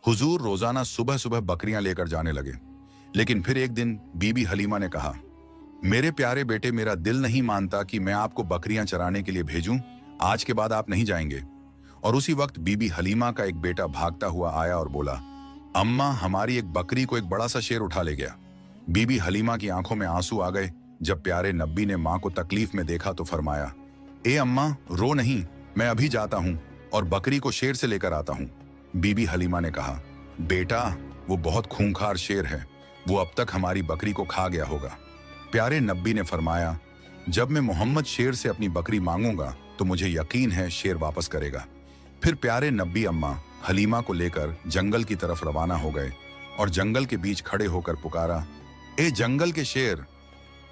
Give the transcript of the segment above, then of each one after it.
हुजूर रोजाना सुबह सुबह बकरियां लेकर जाने लगे। लेकिन फिर एक दिन बीबी हलीमा ने कहा, मेरे प्यारे बेटे, मेरा दिल नहीं मानता कि मैं आपको बकरियां चराने के लिए भेजूं। आज के बाद आप नहीं जाएंगे। और उसी वक्त बीबी हलीमा का एक बेटा भागता हुआ आया और बोला, अम्मा, हमारी एक बकरी को एक बड़ा सा शेर उठा ले गया। बीबी हलीमा की आंखों में आंसू आ गए। जब प्यारे नब्बी ने मां को तकलीफ में देखा तो फरमाया, ए अम्मा, रो नहीं, मैं अभी जाता हूं और बकरी को शेर से लेकर आता हूं। बीबी हलीमा ने कहा, बेटा, वो बहुत खूंखार शेर है, वो अब तक हमारी बकरी को खा गया होगा। प्यारे नब्बी ने फरमाया, जब मैं मोहम्मद शेर से अपनी बकरी मांगूंगा तो मुझे यकीन है शेर वापस करेगा। फिर प्यारे नब्बी अम्मा हलीमा को लेकर जंगल की तरफ रवाना हो गए और जंगल के बीच खड़े होकर पुकारा, ए जंगल के शेर,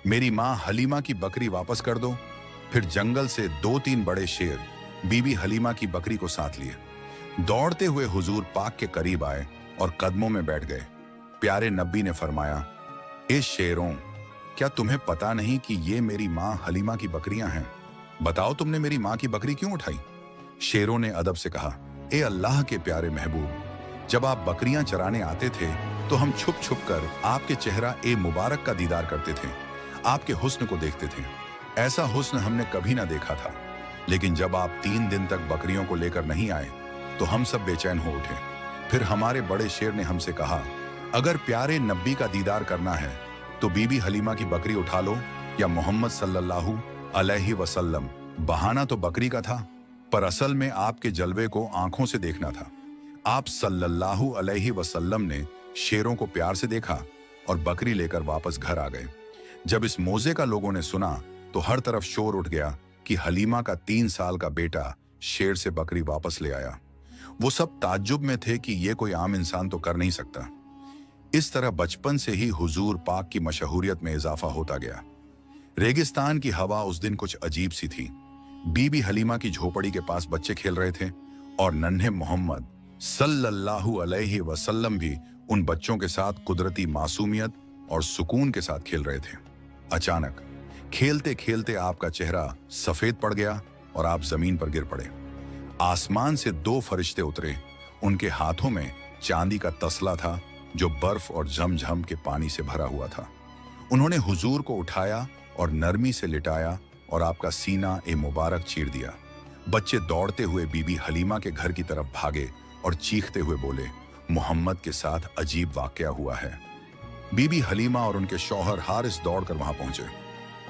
मेरी मां हलीमा की बकरी वापस कर दो। फिर जंगल से 2-3 बड़े शेर बीबी हलीमा की बकरी को साथ लिए दौड़ते हुए हुजूर पाक के करीब आए और कदमों में बैठ गए। प्यारे नब्बी ने फरमाया, ए शेरों, क्या तुम्हें पता नहीं कि ये मेरी मां हलीमा की बकरियां हैं? बताओ, तुमने मेरी मां की बकरी क्यों उठाई? शेरों ने अदब से कहा, ए अल्लाह के प्यारे महबूब, जब आप बकरियां चराने आते थे तो हम छुप छुप कर आपके चेहरा ए मुबारक का दीदार करते थे, आपके हुस्न को देखते थे। ऐसा हुस्न हमने कभी ना देखा था। लेकिन जब आप 3 दिन तक बकरियों को लेकर नहीं आए तो हम सब बेचैन हो उठे। फिर हमारे बड़े शेर ने हमसे कहा, अगर प्यारे नब्बी का दीदार करना है तो बीबी हलीमा की बकरी उठा लो या मोहम्मद सल्लल्लाहु अलैहि वसल्लम। बहाना तो बकरी का था, पर असल में आपके जलवे को आंखों से देखना था। आप सल्लल्लाहु अलैहि वसल्लम ने शेरों को प्यार से देखा और बकरी लेकर वापस घर आ गए। जब इस मौजे का लोगों ने सुना तो हर तरफ शोर उठ गया कि हलीमा का 3 साल का बेटा शेर से बकरी वापस ले आया। वो सब ताज्जुब में थे कि ये कोई आम इंसान तो कर नहीं सकता। इस तरह बचपन से ही हुजूर पाक की मशहूरियत में इजाफा होता गया। रेगिस्तान की हवा उस दिन कुछ अजीब सी थी। बीबी हलीमा की झोपड़ी के पास बच्चे खेल रहे थे और नन्हे मोहम्मद सल्लल्लाहु अलैहि वसल्लम भी उन बच्चों के साथ कुदरती मासूमियत और सुकून के साथ खेल रहे थे। अचानक खेलते खेलते आपका चेहरा सफेद पड़ गया और आप जमीन पर गिर पड़े। आसमान से 2 फरिश्ते उतरे। उनके हाथों में चांदी का तसला था जो बर्फ और झमझम के पानी से भरा हुआ था। उन्होंने हुजूर को उठाया और नरमी से लिटाया और आपका सीना ए मुबारक चीर दिया। बच्चे दौड़ते हुए बीबी हलीमा के घर की तरफ भागे और चीखते हुए बोले, मोहम्मद के साथ अजीब वाकया हुआ है। बीबी हलीमा और उनके शौहर हारिस दौड़कर वहां पहुंचे।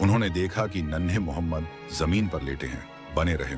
उन्होंने देखा कि नन्हे मोहम्मद जमीन पर लेटे हैं। बने रहे।